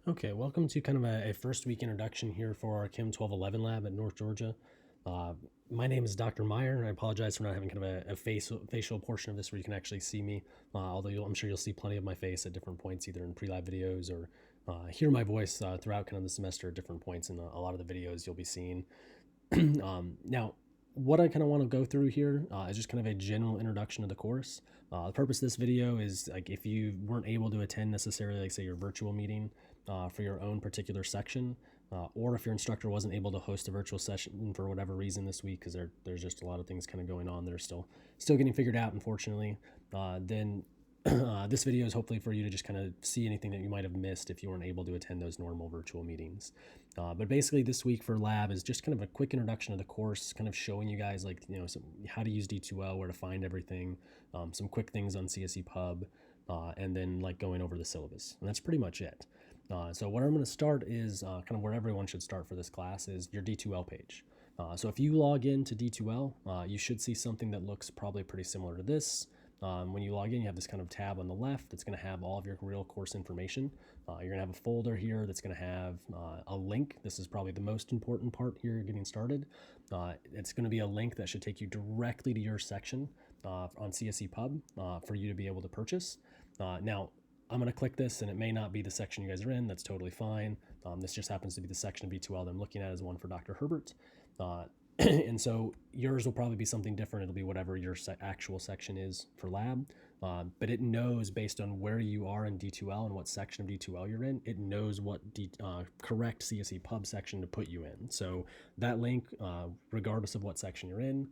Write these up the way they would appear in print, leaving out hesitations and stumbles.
Okay, welcome to kind of a first week introduction here for our Chem 1211 lab at North Georgia. Uh, my name is Dr. Meyer, and I apologize for not having kind of a facial portion of this where you can actually see me, although I'm sure you'll see plenty of my face at different points, either in pre-lab videos or hear my voice throughout kind of the semester at different points in a lot of the videos you'll be seeing. Now, what I kind of want to go through here is just kind of a general introduction to the course. The purpose of this video is like if you weren't able to attend necessarily, like say your virtual meeting for your own particular section, or if your instructor wasn't able to host a virtual session for whatever reason this week, because there's just a lot of things kind of going on that are still getting figured out, unfortunately, then this video is hopefully for you to just kind of see anything that you might have missed if you weren't able to attend those normal virtual meetings. But basically this week for lab is just kind of a quick introduction of the course, kind of showing you guys like, how to use D2L, where to find everything, some quick things on CSE Pub, and then like going over the syllabus. And that's pretty much it. So what I'm going to start is kind of where everyone should start for this class is your D2L page. So if you log into D2L, you should see something that looks probably pretty similar to this. When you log in, you have this kind of tab on the left that's going to have all of your real course information. You're going to have a folder here that's going to have a link. This is probably the most important part here getting started. It's going to be a link that should take you directly to your section on CSE Pub for you to be able to purchase. Now, I'm going to click this, and it may not be the section you guys are in. That's totally fine. This just happens to be the section of V2L that I'm looking at as one for Dr. Herbert. And so yours will probably be something different. It'll be whatever your actual section is for lab. But it knows based on where you are in D2L and what section of D2L you're in, it knows what correct CSE Pub section to put you in. So that link, regardless of what section you're in,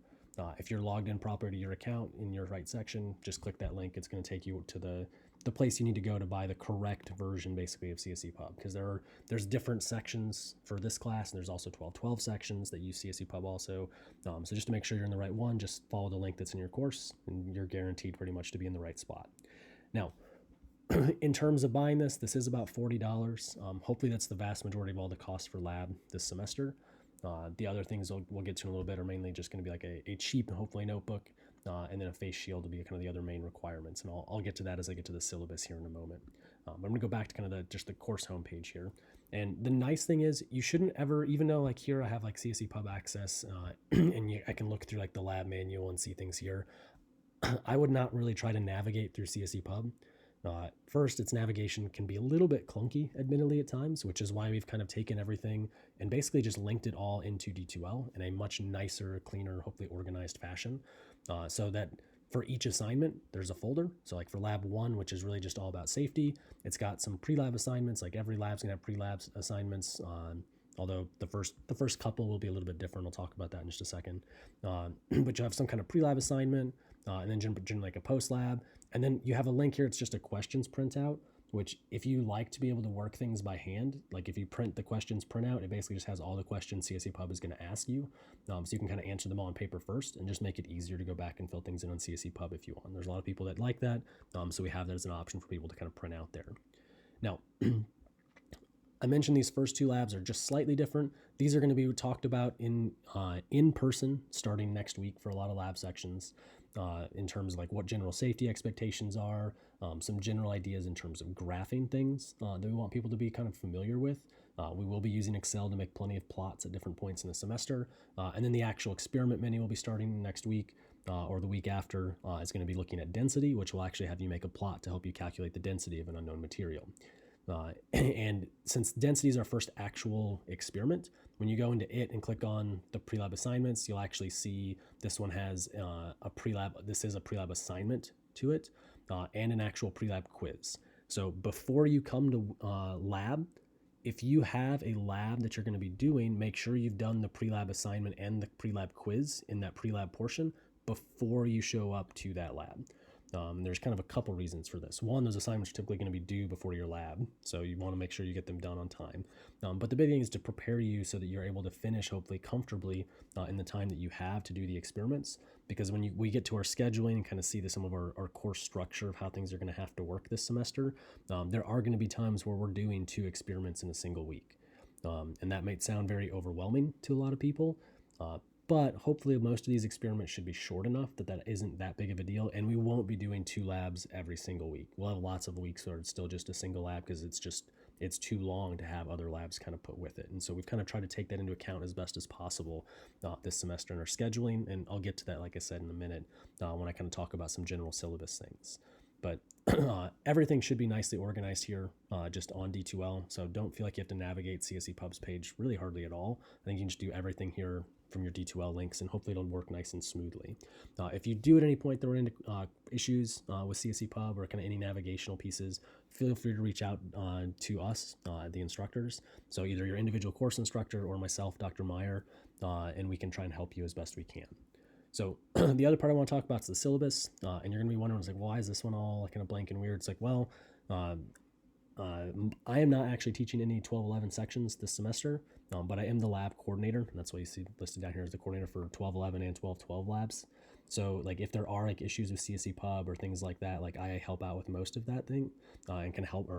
if you're logged in properly to your account in your right section, just click that link. It's going to take you to the place you need to go to buy the correct version basically of CSE Pub, because there's different sections for this class, and there's also 1212 sections that use CSE Pub also. So just to make sure you're in the right one, just follow the link that's in your course, and you're guaranteed pretty much to be in the right spot. Now, in terms of buying this is about $40. Hopefully that's the vast majority of all the costs for lab this semester. The other things we'll get to in a little bit are mainly just going to be like a cheap, hopefully, notebook, and then a face shield will be kind of the other main requirements. And I'll get to that as I get to the syllabus here in a moment. But I'm going to go back to kind of just the course homepage here. And the nice thing is you shouldn't ever, even though like here I have like CSE Pub access, and I can look through like the lab manual and see things here, I would not really try to navigate through CSE Pub. First, its navigation can be a little bit clunky, admittedly, at times, which is why we've kind of taken everything and basically just linked it all into D2L in a much nicer, cleaner, hopefully organized fashion, so that for each assignment, there's a folder. So like for lab 1, which is really just all about safety, it's got some pre-lab assignments. Like every lab's gonna have pre-lab assignments, although the first couple will be a little bit different. I'll talk about that in just a second. But you have some kind of pre-lab assignment, and then generally like a post-lab. And then you have a link here. It's just a questions printout, which if you like to be able to work things by hand, like if you print the questions printout, it basically just has all the questions CSE Pub is going to ask you. So you can kind of answer them all on paper first and just make it easier to go back and fill things in on CSE Pub if you want. There's a lot of people that like that. So we have that as an option for people to kind of print out there. Now, I mentioned these first two labs are just slightly different. These are going to be talked about in person starting next week for a lot of lab sections, in terms of like what general safety expectations are, some general ideas in terms of graphing things that we want people to be kind of familiar with. We will be using Excel to make plenty of plots at different points in the semester. And then the actual experiment menu will be starting next week, or the week after. It's going to be looking at density, which will actually have you make a plot to help you calculate the density of an unknown material. And since density is our first actual experiment, when you go into it and click on the pre-lab assignments, you'll actually see this one has a pre-lab. This is a pre-lab assignment to it, and an actual pre-lab quiz. So before you come to lab, if you have a lab that you're going to be doing, make sure you've done the pre-lab assignment and the pre-lab quiz in that pre-lab portion before you show up to that lab. There's kind of a couple reasons for this. One, those assignments are typically going to be due before your lab, so you want to make sure you get them done on time. But the big thing is to prepare you so that you're able to finish hopefully comfortably in the time that you have to do the experiments. Because when we get to our scheduling and kind of see some of our course structure of how things are going to have to work this semester, there are going to be times where we're doing 2 experiments in a single week. And that might sound very overwhelming to a lot of people. But hopefully most of these experiments should be short enough that that isn't that big of a deal, and we won't be doing 2 labs every single week. We'll have lots of weeks where it's still just a single lab because it's too long to have other labs kind of put with it. And so we've kind of tried to take that into account as best as possible this semester in our scheduling, and I'll get to that, like I said, in a minute when I kind of talk about some general syllabus things. But everything should be nicely organized here just on D2L, so don't feel like you have to navigate CSE Pub's page really hardly at all. I think you can just do everything here from your D2L links, and hopefully it'll work nice and smoothly. If you do at any point throw into issues with CSE Pub or kind of any navigational pieces, feel free to reach out to us, the instructors. So either your individual course instructor or myself, Dr. Meyer, and we can try and help you as best we can. So the other part I want to talk about is the syllabus, and you're going to be wondering, like, why is this one all kind of blank and weird? It's like, well, I am not actually teaching any 1211 sections this semester, but I am the lab coordinator, and that's why you see listed down here as the coordinator for 1211 and 1212 labs. So like if there are like issues with CSE Pub or things like that, like I help out with most of that thing and can help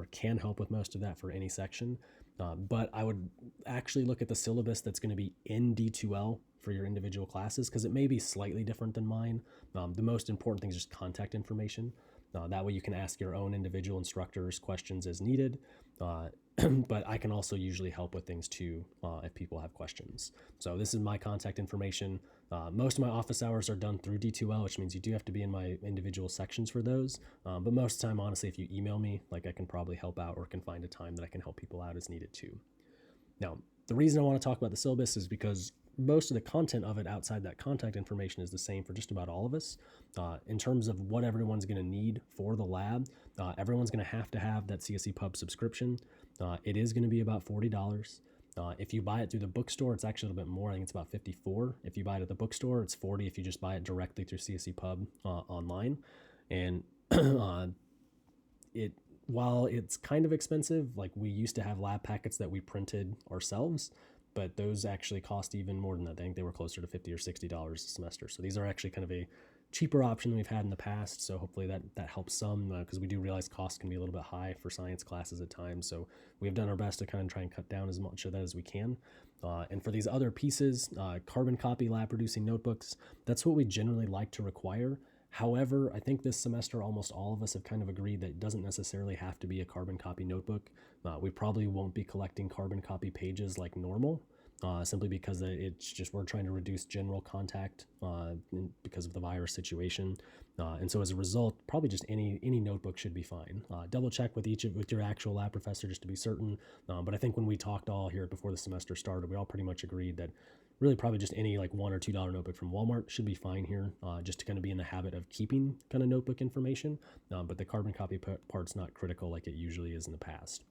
with most of that for any section. But I would actually look at the syllabus that's going to be in D2L for your individual classes because it may be slightly different than mine. The most important thing is just contact information. That way you can ask your own individual instructors questions as needed. But I can also usually help with things too if people have questions. So this is my contact information. Most of my office hours are done through D2L, which means you do have to be in my individual sections for those. But most of the time, honestly, if you email me, like I can probably help out or can find a time that I can help people out as needed too. Now, the reason I want to talk about the syllabus is because most of the content of it outside that contact information is the same for just about all of us. In terms of what everyone's going to need for the lab, everyone's going to have that CSE Pub subscription. It is going to be about $40. If you buy it through the bookstore, it's actually a little bit more. I think it's about $54. If you buy it at the bookstore, it's $40 if you just buy it directly through CSE Pub online. And while it's kind of expensive, like we used to have lab packets that we printed ourselves, but those actually cost even more than that. I think they were closer to $50 or $60 a semester. So these are actually kind of a cheaper option than we've had in the past. So hopefully that helps some because we do realize costs can be a little bit high for science classes at times. So we've done our best to kind of try and cut down as much of that as we can. And for these other pieces, carbon copy lab producing notebooks, that's what we generally like to require. However, I think this semester almost all of us have kind of agreed that it doesn't necessarily have to be a carbon copy notebook. We probably won't be collecting carbon copy pages like normal, simply because it's just we're trying to reduce general contact because of the virus situation. And so as a result, probably just any notebook should be fine. Double check with your actual lab professor just to be certain. But I think when we talked all here before the semester started, we all pretty much agreed that really probably just any like $1 or $2 notebook from Walmart should be fine here, just to kind of be in the habit of keeping kind of notebook information. But the carbon copy part's not critical like it usually is in the past.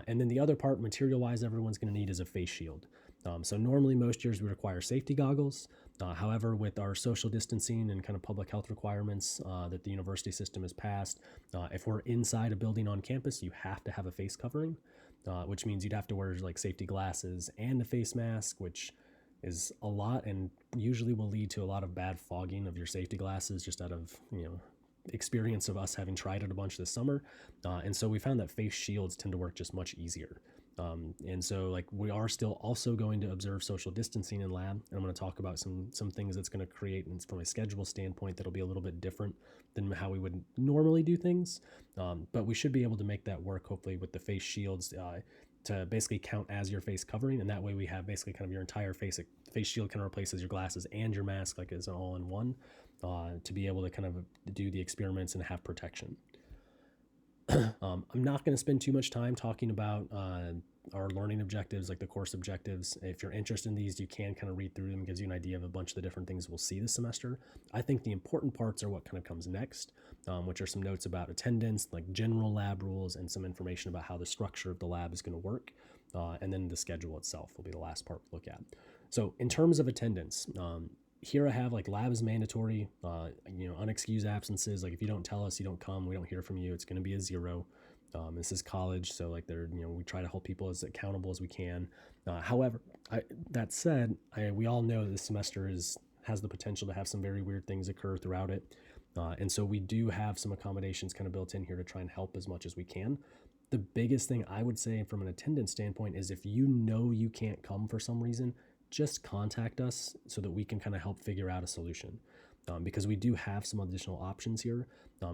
And then the other part, material-wise, everyone's going to need is a face shield. So normally most years we require safety goggles. However, with our social distancing and kind of public health requirements that the university system has passed, if we're inside a building on campus, you have to have a face covering, which means you'd have to wear like safety glasses and a face mask, which is a lot and usually will lead to a lot of bad fogging of your safety glasses just out of, experience of us having tried it a bunch this summer. And so we found that face shields tend to work just much easier. And so like we are still also going to observe social distancing in lab. And I'm going to talk about some things that's going to create, and from a schedule standpoint, that'll be a little bit different than how we would normally do things. But we should be able to make that work hopefully with the face shields to basically count as your face covering. And that way we have basically kind of your entire face shield kind of replaces your glasses and your mask like as an all-in-one to be able to kind of do the experiments and have protection. I'm not going to spend too much time talking about our learning objectives, like the course objectives. If you're interested in these, you can kind of read through them. It gives you an idea of a bunch of the different things we'll see this semester. I think the important parts are what kind of comes next, which are some notes about attendance, like general lab rules, and some information about how the structure of the lab is going to work. And then the schedule itself will be the last part we'll look at. So in terms of attendance, here I have like lab is mandatory, unexcused absences. Like if you don't tell us, you don't come, we don't hear from you, it's going to be a 0. This is college, so like we try to hold people as accountable as we can. However, that said, we all know this semester has the potential to have some very weird things occur throughout it. And so we do have some accommodations kind of built in here to try and help as much as we can. The biggest thing I would say from an attendance standpoint is if you know you can't come for some reason, just contact us so that we can kind of help figure out a solution. Because we do have some additional options here.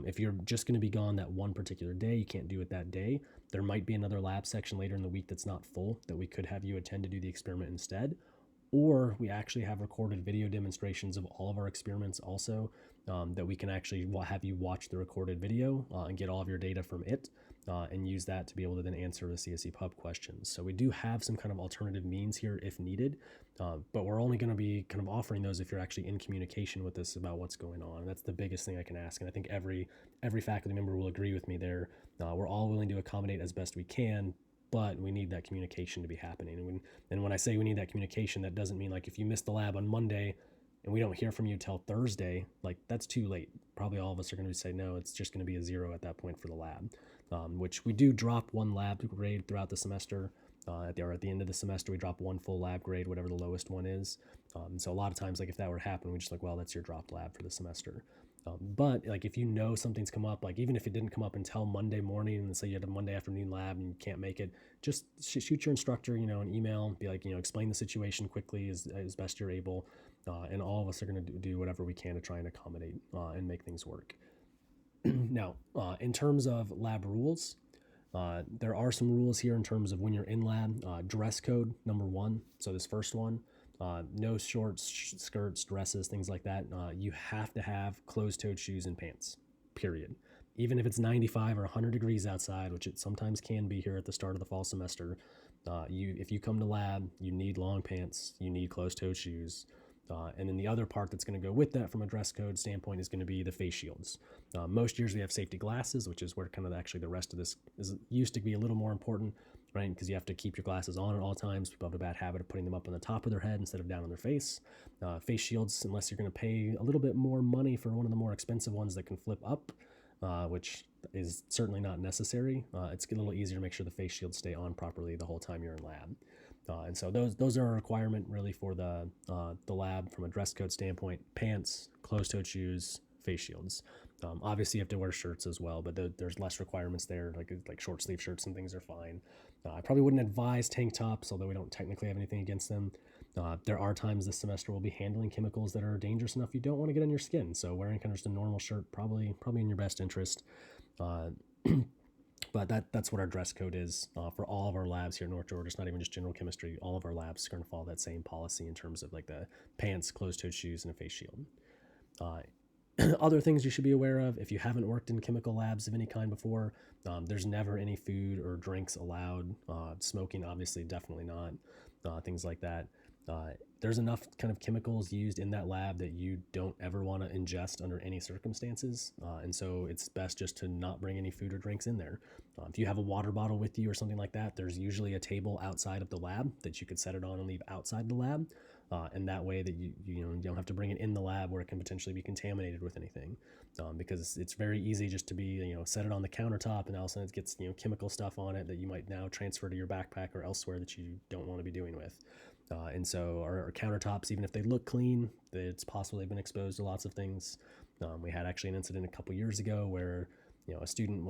If you're just going to be gone that one particular day, you can't do it that day, there might be another lab section later in the week that's not full that we could have you attend to do the experiment instead. Or we actually have recorded video demonstrations of all of our experiments also, that we can actually have you watch the recorded video and get all of your data from it, and use that to be able to then answer the CSE Pub questions. So we do have some kind of alternative means here if needed, but we're only going to be kind of offering those if you're actually in communication with us about what's going on. That's the biggest thing I can ask, and I think every faculty member will agree with me there. We're all willing to accommodate as best we can, but we need that communication to be happening. And when I say we need that communication, that doesn't mean like if you miss the lab on Monday and we don't hear from you till Thursday, like that's too late. Probably all of us are going to say, no, it's just going to be a 0 at that point for the lab, which we do drop one lab grade throughout the semester. At the end of the semester, we drop one full lab grade, whatever the lowest one is. So a lot of times, like if that were to happen, we just like, well, that's your dropped lab for the semester. But like if you know something's come up, like even if it didn't come up until Monday morning, and say you had a Monday afternoon lab and you can't make it, just shoot your instructor, an email, be like, explain the situation quickly as best you're able, and all of us are going to do whatever we can to try and accommodate and make things work. Now, in terms of lab rules, there are some rules here in terms of when you're in lab. Dress code, number 1. So this first one, no shorts, skirts, dresses, things like that. You have to have closed-toed shoes and pants, period. Even if it's 95 or 100 degrees outside, which it sometimes can be here at the start of the fall semester, if you come to lab, you need long pants, you need closed-toed shoes. And then the other part that's going to go with that from a dress code standpoint is going to be the face shields. Most years we have safety glasses, which is where kind of actually the rest of this used to be a little more important, right? Because you have to keep your glasses on at all times. People have a bad habit of putting them up on the top of their head instead of down on their face. Face shields, unless you're going to pay a little bit more money for one of the more expensive ones that can flip up, which is certainly not necessary. It's a little easier to make sure the face shields stay on properly the whole time you're in lab. And so those are a requirement really for the lab from a dress code standpoint: pants, closed-toed shoes, face shields. Obviously, you have to wear shirts as well, but there's less requirements there. Like short sleeve shirts and things are fine. I probably wouldn't advise tank tops, although we don't technically have anything against them. There are times this semester we'll be handling chemicals that are dangerous enough you don't want to get on your skin. So wearing kind of just a normal shirt probably in your best interest. But that's what our dress code is for all of our labs here in North Georgia. It's not even just general chemistry. All of our labs are going to follow that same policy in terms of like the pants, closed-toed shoes, and a face shield. Other things you should be aware of: if you haven't worked in chemical labs of any kind before, there's never any food or drinks allowed. Smoking, obviously, definitely not. Things like that. There's enough kind of chemicals used in that lab that you don't ever want to ingest under any circumstances. And so it's best just to not bring any food or drinks in there. If you have a water bottle with you or something like that, there's usually a table outside of the lab that you could set it on and leave outside the lab. And that way that you don't have to bring it in the lab where it can potentially be contaminated with anything. Because it's very easy just to be, set it on the countertop and all of a sudden it gets, chemical stuff on it that you might now transfer to your backpack or elsewhere that you don't want to be doing with. And so our countertops, even if they look clean, it's possible they've been exposed to lots of things. We had actually an incident a couple years ago where, a student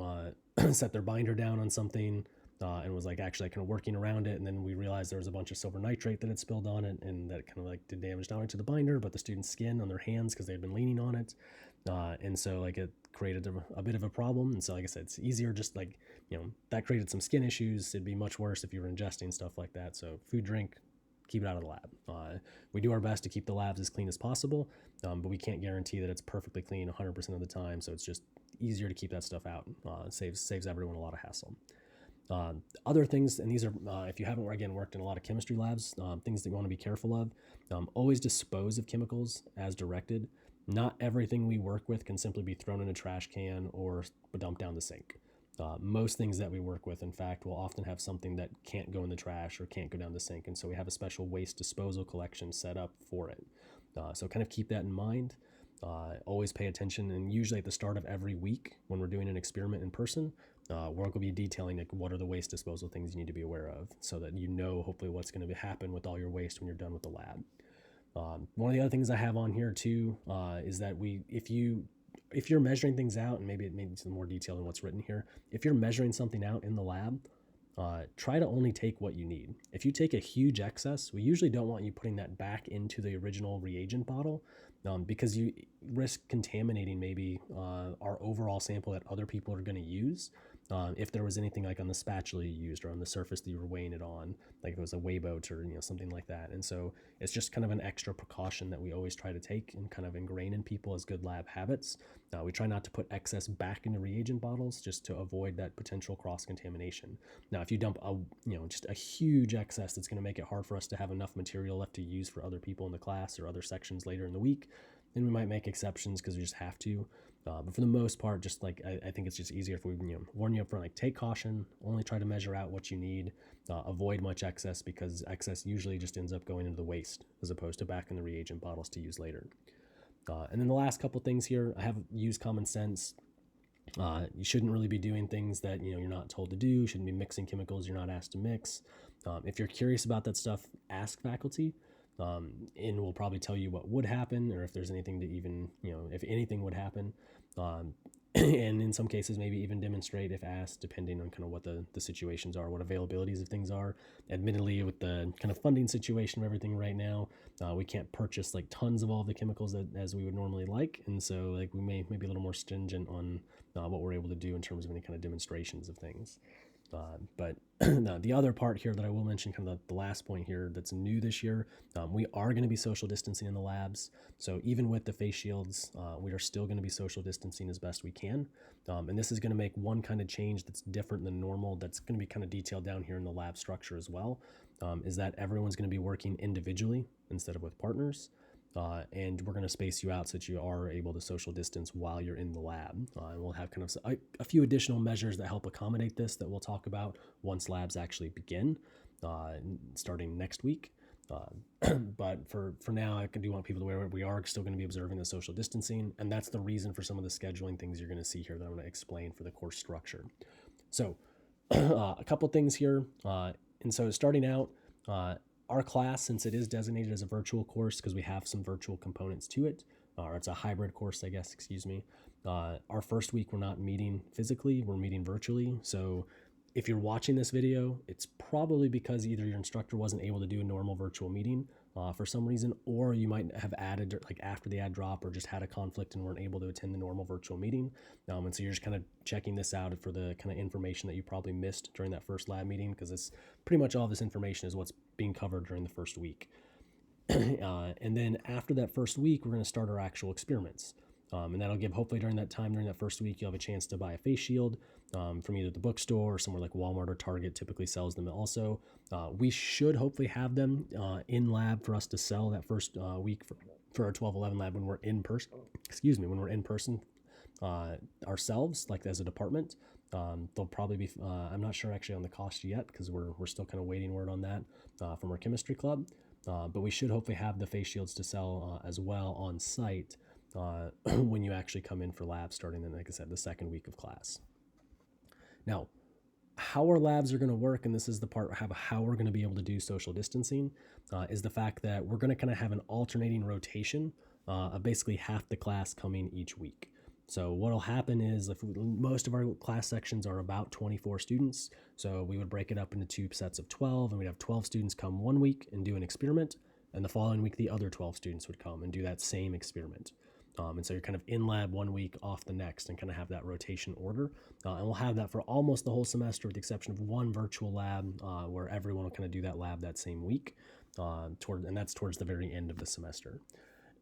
set their binder down on something and was like actually kind of working around it. And then we realized there was a bunch of silver nitrate that had spilled on it, and that kind of like did damage not only to the binder, but the student's skin on their hands because they had been leaning on it. And so like it created a bit of a problem. And so like I said, it's easier just like, that created some skin issues. It'd be much worse if you were ingesting stuff like that. So food, drink, keep it out of the lab. We do our best to keep the labs as clean as possible, but we can't guarantee that it's perfectly clean 100% of the time. So it's just easier to keep that stuff out. Saves everyone a lot of hassle. Other things, and these are, if you haven't, again, worked in a lot of chemistry labs, things that you want to be careful of: always dispose of chemicals as directed. Not everything we work with can simply be thrown in a trash can or dumped down the sink. Most things that we work with, in fact, will often have something that can't go in the trash or can't go down the sink, and so we have a special waste disposal collection set up for it. So kind of keep that in mind. Always pay attention, and usually at the start of every week when we're doing an experiment in person, we're going to be detailing like what are the waste disposal things you need to be aware of, so that hopefully what's going to happen with all your waste when you're done with the lab. One of the other things I have on here too is that if you're measuring things out, and maybe it needs some more detail than what's written here, if you're measuring something out in the lab, try to only take what you need. If you take a huge excess, we usually don't want you putting that back into the original reagent bottle, because you risk contaminating maybe our overall sample that other people are going to use. If there was anything like on the spatula you used or on the surface that you were weighing it on, like if it was a weigh boat or something like that. And so it's just kind of an extra precaution that we always try to take and kind of ingrain in people as good lab habits. We try not to put excess back into reagent bottles just to avoid that potential cross-contamination. Now, if you dump just a huge excess that's going to make it hard for us to have enough material left to use for other people in the class or other sections later in the week, then we might make exceptions because we just have to. But for the most part, just like I think it's just easier if we warn you up front, like take caution, only try to measure out what you need, avoid much excess because excess usually just ends up going into the waste as opposed to back in the reagent bottles to use later. And then the last couple things here, I have used common sense. You shouldn't really be doing things that you're not told to do. You shouldn't be mixing chemicals you're not asked to mix. If you're curious about that stuff, ask faculty. And we'll probably tell you what would happen or if there's anything to even, if anything would happen. And in some cases, maybe even demonstrate if asked, depending on kind of what the situations are, what availabilities of things are. Admittedly, with the kind of funding situation of everything right now, we can't purchase like tons of all the chemicals as we would normally like. And so like we may be a little more stringent on what we're able to do in terms of any kind of demonstrations of things. But the other part here that I will mention, kind of the last point here that's new this year, we are going to be social distancing in the labs. So even with the face shields, we are still going to be social distancing as best we can. And this is going to make one kind of change that's different than normal, that's going to be kind of detailed down here in the lab structure as well, is that everyone's going to be working individually instead of with partners. And we're going to space you out so that you are able to social distance while you're in the lab. And we'll have kind of a few additional measures that help accommodate this that we'll talk about once labs actually begin, starting next week. But for now, I do want people to aware we are still going to be observing the social distancing, and that's the reason for some of the scheduling things you're going to see here that I'm going to explain for the course structure. So a couple things here. And so starting out, our class, since it is designated as a virtual course because we have some virtual components to it, or it's a hybrid course, I guess, excuse me. Our first week, we're not meeting physically, we're meeting virtually. So if you're watching this video, it's probably because either your instructor wasn't able to do a normal virtual meeting for some reason, or you might have added like after the ad drop or just had a conflict and weren't able to attend the normal virtual meeting. And so you're just kind of checking this out for the kind of information that you probably missed during that first lab meeting, because it's pretty much all this information is what's being covered during the first week. And then after that first week, we're going to start our actual experiments. And that'll give, hopefully during that time, during that first week, you'll have a chance to buy a face shield from either the bookstore or somewhere like Walmart or Target typically sells them also. We should hopefully have them in lab for us to sell that first week for our 1211 lab when we're in person, when we're in person ourselves, like as a department. They'll probably be, I'm not sure actually on the cost yet because we're still kind of waiting word on that from our chemistry club. But we should hopefully have the face shields to sell as well on site when you actually come in for labs starting in, like I said, the second week of class. Now, how our labs are going to work, and this is the part how we're going to be able to do social distancing, is the fact that we're going to kind of have an alternating rotation of basically half the class coming each week. So what'll happen is most of our class sections are about 24 students. So we would break it up into two sets of 12, and we'd have 12 students come one week and do an experiment. And the following week, the other 12 students would come and do that same experiment. And so you're kind of in lab one week, off the next, and kind of have that rotation order. And we'll have that for almost the whole semester with the exception of one virtual lab where everyone will kind of do that lab that same week. And that's towards the very end of the semester.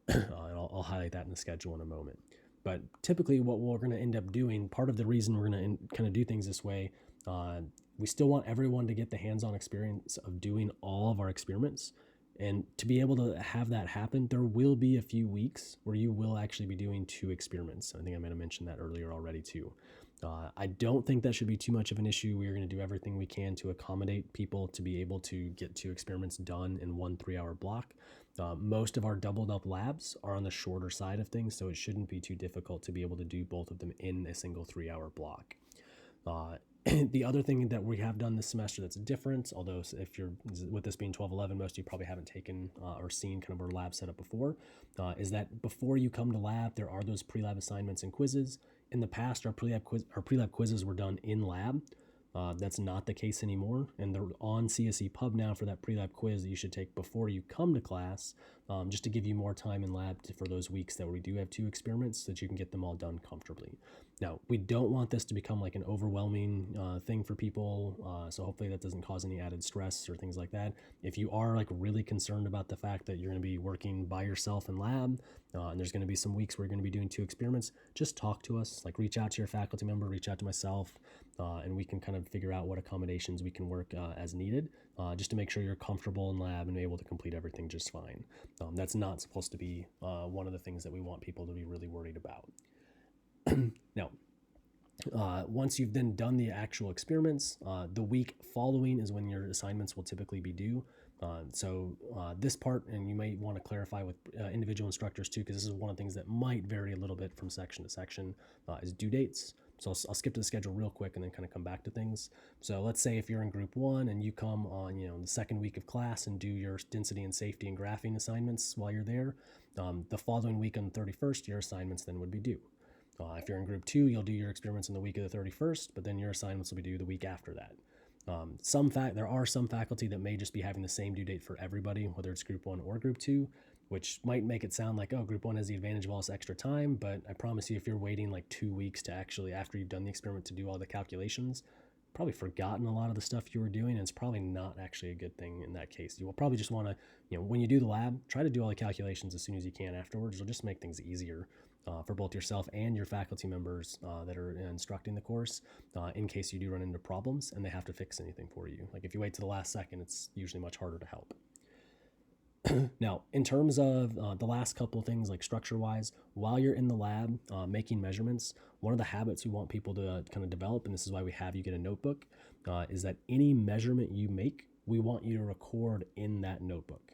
And I'll highlight that in the schedule in a moment. But typically what we're going to end up doing, part of the reason we're going to kind of do things this way, we still want everyone to get the hands-on experience of doing all of our experiments. And to be able to have that happen, there will be a few weeks where you will actually be doing 2 experiments. I think I might have mentioned that earlier already too. I don't think that should be too much of an issue. We are going to do everything we can to accommodate people to be able to get 2 experiments done in 1 3-hour block. Most of our doubled up labs are on the shorter side of things, so it shouldn't be too difficult to be able to do both of them in a single 3-hour block. The other thing that we have done this semester that's different, although if you're with this being 1211, most of you probably haven't taken or seen kind of our lab setup before, is that before you come to lab, there are those pre-lab assignments and quizzes. In the past, our pre-lab quizzes were done in lab. That's not the case anymore, and they're on CSE Pub now for that pre-lab quiz that you should take before you come to class, just to give you more time in lab for those weeks that we do have 2 experiments so that you can get them all done comfortably. Now, we don't want this to become like an overwhelming thing for people, so hopefully that doesn't cause any added stress or things like that. If you are like really concerned about the fact that you're going to be working by yourself in lab, and there's going to be some weeks where you're going to be doing 2 experiments, just talk to us. Like, reach out to your faculty member, reach out to myself, and we can kind of figure out what accommodations we can work as needed, just to make sure you're comfortable in lab and able to complete everything just fine. That's not supposed to be one of the things that we want people to be really worried about. Now, once you've then done the actual experiments, the week following is when your assignments will typically be due. So this part, and you may want to clarify with individual instructors too, because this is one of the things that might vary a little bit from section to section, is due dates. So I'll skip to the schedule real quick and then kind of come back to things. So let's say if you're in group 1 and you come on, the second week of class and do your density and safety and graphing assignments while you're there, the following week on the 31st, your assignments then would be due. If you're in group 2, you'll do your experiments in the week of the 31st, but then your assignments will be due the week after that. There are some faculty that may just be having the same due date for everybody, whether it's group 1 or group 2, which might make it sound like, oh, group 1 has the advantage of all this extra time, but I promise you, if you're waiting like 2 weeks to actually, after you've done the experiment, to do all the calculations, probably forgotten a lot of the stuff you were doing, and it's probably not actually a good thing in that case. You will probably just want to, when you do the lab, try to do all the calculations as soon as you can afterwards. It'll just make things easier for both yourself and your faculty members that are instructing the course, in case you do run into problems and they have to fix anything for you. Like, if you wait to the last second, it's usually much harder to help. Now, in terms of the last couple of things, like structure-wise, while you're in the lab making measurements, one of the habits we want people to kind of develop, and this is why we have you get a notebook, is that any measurement you make, we want you to record in that notebook.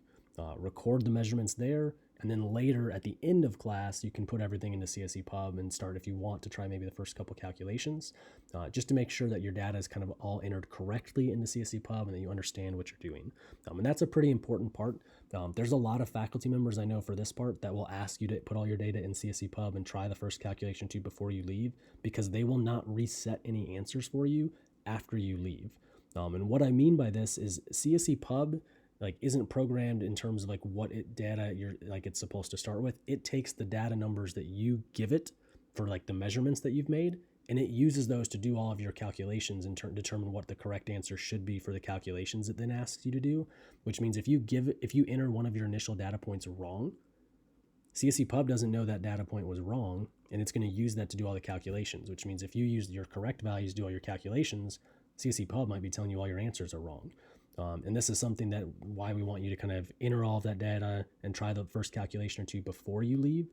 Record the measurements there, and then later at the end of class, you can put everything into CSE Pub and start, if you want, to try maybe the first couple calculations, just to make sure that your data is kind of all entered correctly into CSE Pub and that you understand what you're doing. And that's a pretty important part. There's a lot of faculty members I know for this part that will ask you to put all your data in CSE Pub and try the first calculation too before you leave, because they will not reset any answers for you after you leave. And what I mean by this is CSE Pub isn't programmed in terms of what data it's supposed to start with. It takes the data numbers that you give it for the measurements that you've made, and it uses those to do all of your calculations and determine what the correct answer should be for the calculations it then asks you to do. Which means if you enter one of your initial data points wrong, CSE Pub doesn't know that data point was wrong, and it's going to use that to do all the calculations, which means if you use your correct values to do all your calculations, CSE Pub might be telling you all your answers are wrong. And this is something that why we want you to kind of enter all of that data and try the first calculation or two before you leave,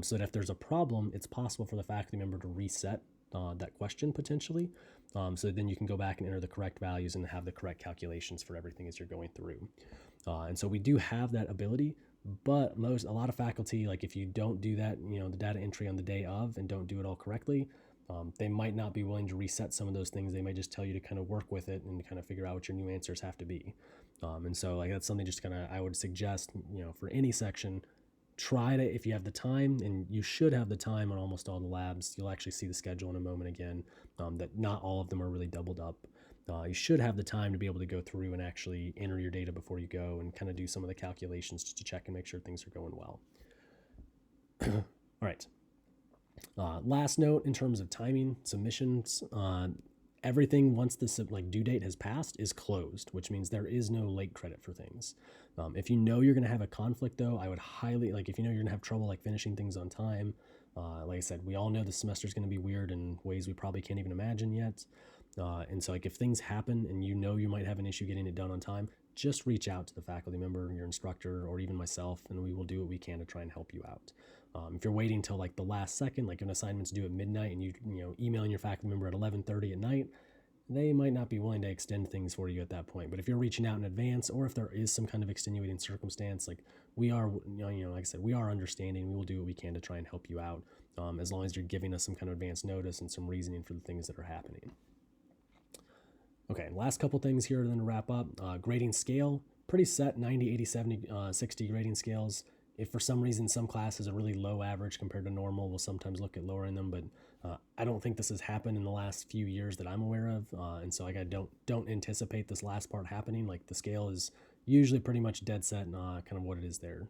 so that if there's a problem, it's possible for the faculty member to reset that question potentially, so then you can go back and enter the correct values and have the correct calculations for everything as you're going through. And so we do have that ability, but a lot of faculty, if you don't do that, the data entry on the day of and don't do it all correctly, they might not be willing to reset some of those things. They may just tell you to kind of work with it and kind of figure out what your new answers have to be. And so that's something just kind of I would suggest, for any section, try to, if you have the time, and you should have the time on almost all the labs, you'll actually see the schedule in a moment again, that not all of them are really doubled up. You should have the time to be able to go through and actually enter your data before you go and kind of do some of the calculations just to check and make sure things are going well. All right. Last note in terms of timing, submissions, everything once the due date has passed is closed, which means there is no late credit for things. If you know you're going to have a conflict though, I would highly, if you know you're going to have trouble finishing things on time, like I said, we all know the semester is going to be weird in ways we probably can't even imagine yet. And so if things happen and you might have an issue getting it done on time, just reach out to the faculty member, your instructor, or even myself, and we will do what we can to try and help you out. If you're waiting till the last second, an assignment's due at midnight, and you emailing your faculty member at 11:30 at night, they might not be willing to extend things for you at that point. But if you're reaching out in advance, or if there is some kind of extenuating circumstance, we are, like I said, we are understanding. We will do what we can to try and help you out, as long as you're giving us some kind of advance notice and some reasoning for the things that are happening. Okay, last couple things here then to wrap up. Grading scale, pretty set 90, 80, 70, 60 grading scales. If for some reason some classes are really low average compared to normal, we'll sometimes look at lowering them, but I don't think this has happened in the last few years that I'm aware of, and so like I don't anticipate this last part happening. Like the scale is usually pretty much dead set, kind of what it is there.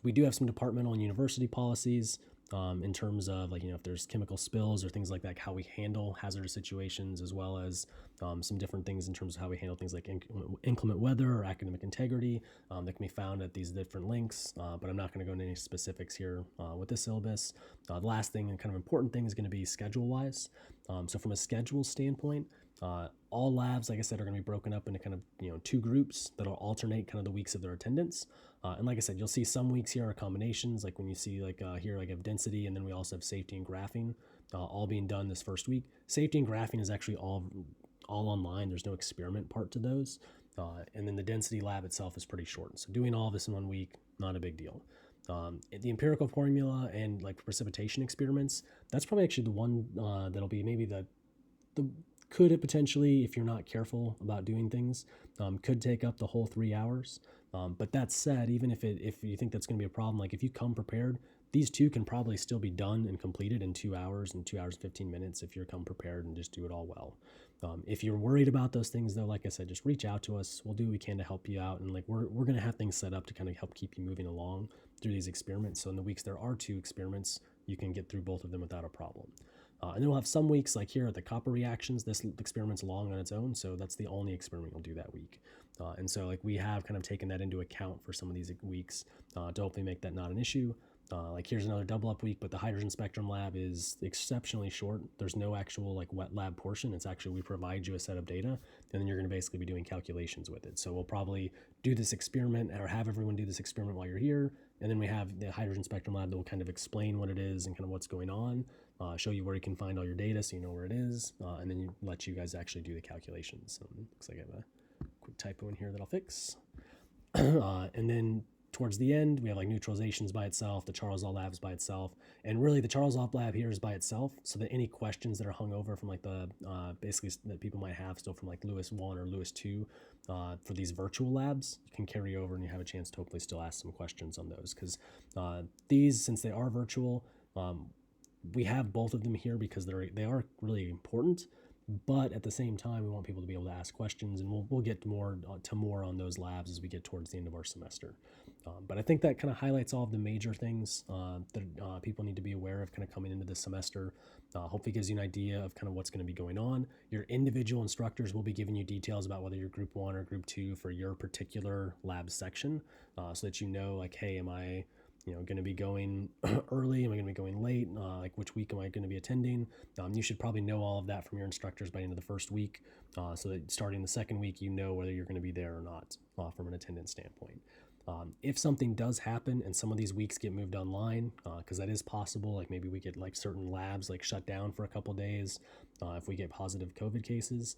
We do have some departmental and university policies in terms of like, if there's chemical spills or things like that, how we handle hazardous situations, as well as some different things in terms of how we handle things like inclement weather or academic integrity that can be found at these different links. But I'm not going to go into any specifics here with this syllabus. The last thing and kind of important thing is going to be schedule-wise. So from a schedule standpoint, all labs, like I said, are going to be broken up into kind of two groups that'll alternate kind of the weeks of their attendance. And like I said, you'll see some weeks here are combinations, like when you see like here, like I have density, and then we also have safety and graphing all being done this first week. Safety and graphing is actually all online. There's no experiment part to those. And then the density lab itself is pretty short. So doing all of this in 1 week, not a big deal. The empirical formula and like precipitation experiments, that's probably actually the one that'll be maybe the could it potentially, if you're not careful about doing things, could take up the whole 3 hours. But that said, even if you think that's going to be a problem, like if you come prepared, these two can probably still be done and completed in 2 hours and 2 hours and 15 minutes if you're come prepared and just do it all well. If you're worried about those things, though, like I said, just reach out to us. We'll do what we can to help you out, and like we're going to have things set up to kind of help keep you moving along through these experiments. So in the weeks there are 2 experiments, you can get through both of them without a problem. And then we'll have some weeks like here at the copper reactions. This experiment's long on its own, so that's the only experiment we'll do that week. And so like we have kind of taken that into account for some of these weeks to hopefully make that not an issue. Like here's another double up week, but the hydrogen spectrum lab is exceptionally short. There's no actual like wet lab portion. It's actually we provide you a set of data, and then you're going to basically be doing calculations with it. So we'll probably do this experiment or have everyone do this experiment while you're here, and then we have the hydrogen spectrum lab that will kind of explain what it is and kind of what's going on, show you where you can find all your data so you know where it is, and then let you guys actually do the calculations. So looks like I have a quick typo in here that I'll fix. And then towards the end, we have like neutralizations by itself, the Charles-All labs by itself, and really the Charles-All lab here is by itself, so that any questions that are hung over from like the basically that people might have still from like Lewis 1 or Lewis 2 for these virtual labs, you can carry over and you have a chance to hopefully still ask some questions on those, because these, since they are virtual, we have both of them here because they are really important. But at the same time, we want people to be able to ask questions, and we'll get more on those labs as we get towards the end of our semester. But I think that kind of highlights all of the major things that people need to be aware of kind of coming into this semester. Hopefully gives you an idea of kind of what's going to be going on. Your individual instructors will be giving you details about whether you're group 1 or group 2 for your particular lab section, so that you know, like, hey, am I going to be going early? Am I going to be going late? Like which week am I going to be attending? You should probably know all of that from your instructors by the end of the first week, so that starting the second week, you know whether you're going to be there or not from an attendance standpoint. If something does happen and some of these weeks get moved online, because that is possible, like maybe we get like certain labs like shut down for a couple days if we get positive COVID cases,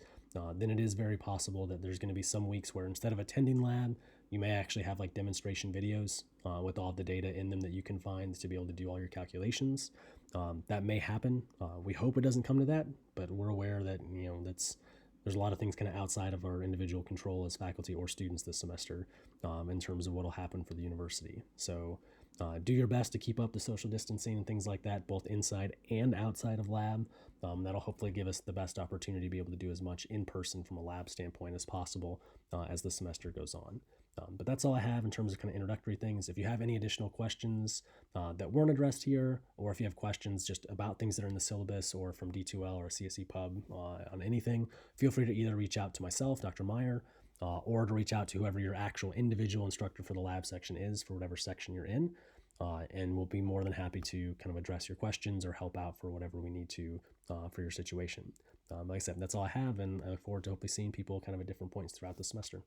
then it is very possible that there's going to be some weeks where instead of attending lab, you may actually have like demonstration videos with all the data in them that you can find to be able to do all your calculations. That may happen. We hope it doesn't come to that, but we're aware that there's a lot of things kind of outside of our individual control as faculty or students this semester in terms of what will happen for the university. So do your best to keep up the social distancing and things like that, both inside and outside of lab. That'll hopefully give us the best opportunity to be able to do as much in person from a lab standpoint as possible as the semester goes on. But that's all I have in terms of kind of introductory things. If you have any additional questions that weren't addressed here, or if you have questions just about things that are in the syllabus or from D2L or CSE Pub on anything, feel free to either reach out to myself, Dr. Meyer, or to reach out to whoever your actual individual instructor for the lab section is for whatever section you're in. And we'll be more than happy to kind of address your questions or help out for whatever we need to for your situation. Like I said, that's all I have, and I look forward to hopefully seeing people kind of at different points throughout the semester.